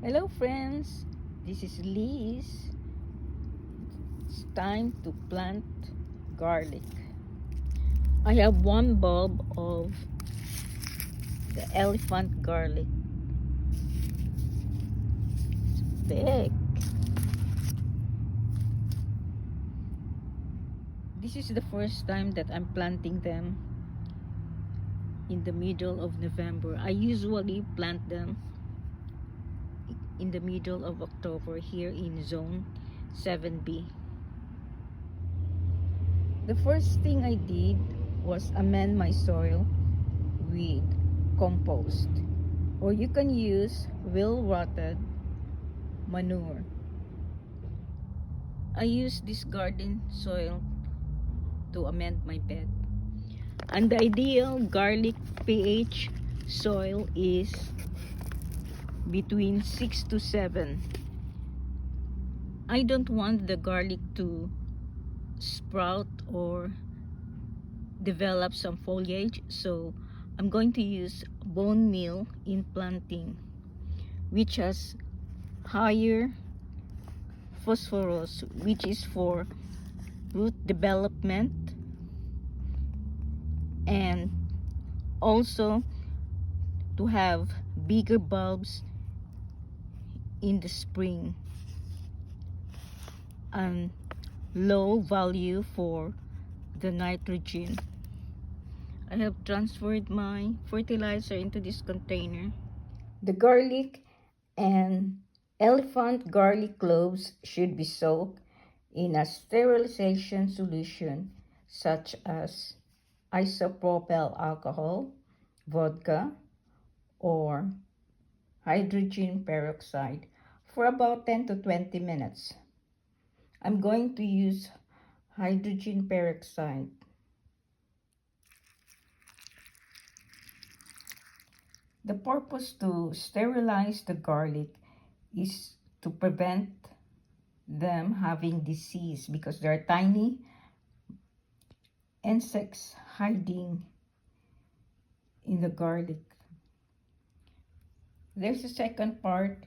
Hello friends, this is Liz. It's time to plant garlic. I have one bulb of the elephant garlic. It's big. This is the first time that I'm planting them in the middle of November. I usually plant them in the middle of October here in zone 7B. The first thing I did was amend my soil with compost, or you can use well rotted manure. I use this garden soil to amend my bed. And the ideal garlic pH soil is between 6 to 7. I don't want the garlic to sprout or develop some foliage, so I'm going to use bone meal in planting, which has higher phosphorus, which is for root development and also to have bigger bulbs in the spring, and low value for the nitrogen. I have transferred my fertilizer into this container. The garlic and elephant garlic cloves should be soaked in a sterilization solution such as isopropyl alcohol, vodka, or hydrogen peroxide for about 10 to 20 minutes. I'm going to use hydrogen peroxide. The purpose to sterilize the garlic is to prevent them having disease because there are tiny insects hiding in the garlic. There's a second part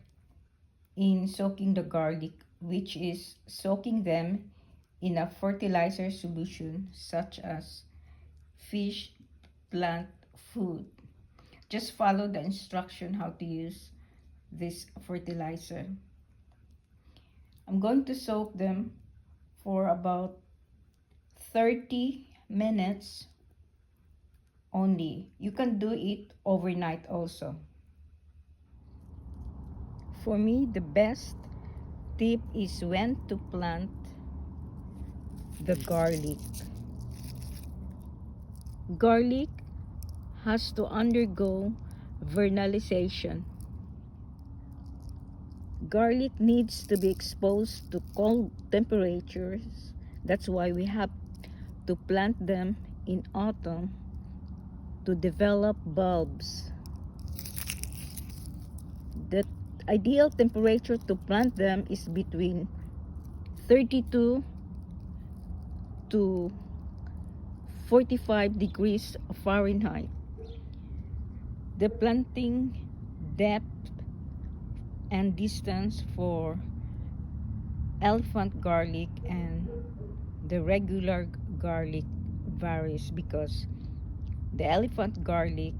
in soaking the garlic, which is soaking them in a fertilizer solution such as fish plant food. Just follow the instruction how to use this fertilizer. I'm going to soak them for about 30 minutes only. You can do it overnight also. For me, the best tip is when to plant the garlic. Garlic has to undergo vernalization. Garlic needs to be exposed to cold temperatures. That's why we have to plant them in autumn to develop bulbs. The ideal temperature to plant them is between 32 to 45 degrees Fahrenheit. The planting depth and distance for elephant garlic and the regular garlic varies because the elephant garlic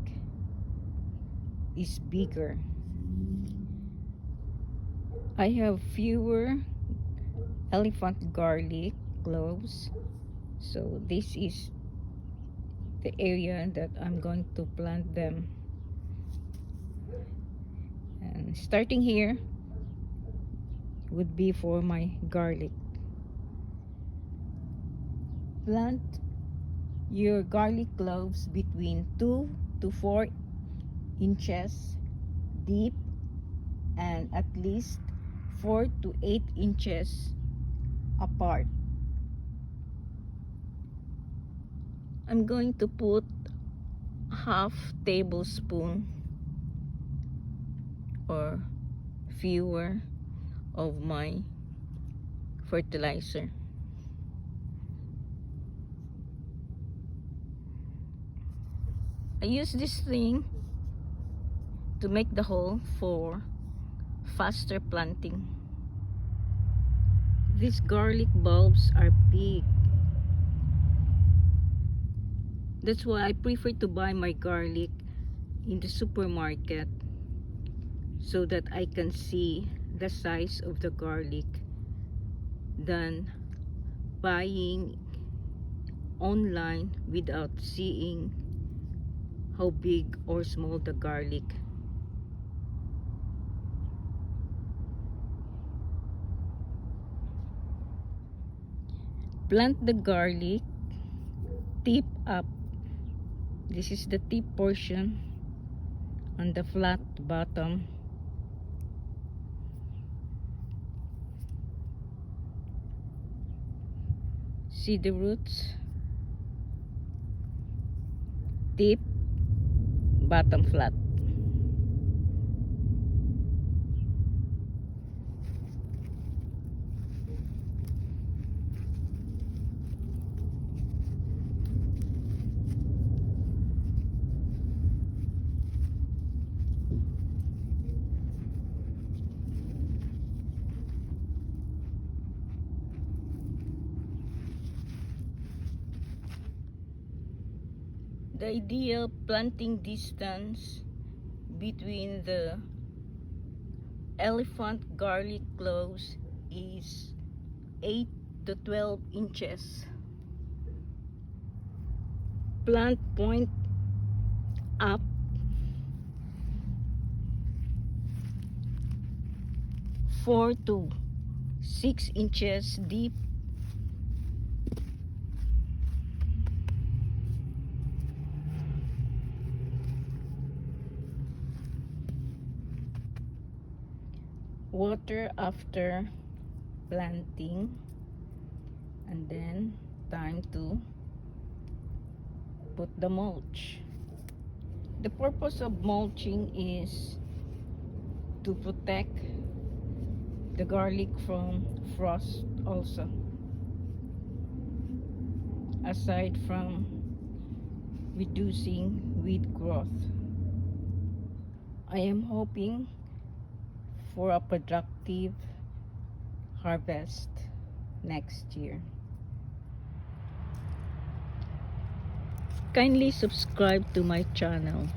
is bigger. I have fewer elephant garlic cloves, so this is the area that I'm going to plant them. And starting here would be for my garlic. Plant your garlic cloves between 2 to 4 inches deep and at least 4 to 8 inches apart. I'm going to put half tablespoon or fewer of my fertilizer. I use this thing to make the hole for faster planting. These garlic bulbs are big. That's why I prefer to buy my garlic in the supermarket, so that I can see the size of the garlic than buying online without seeing how big or small the garlic. Plant the garlic tip up. This is the tip portion on the flat bottom. See the roots? Tip, bottom flat. The ideal planting distance between the elephant garlic cloves is 8 to 12 inches. Plant point up. Four to 6 inches deep. Water after planting, and then time to put the mulch. The purpose of mulching is to protect the garlic from frost also, aside from reducing weed growth. I am hoping for a productive harvest next year. Kindly subscribe to my channel.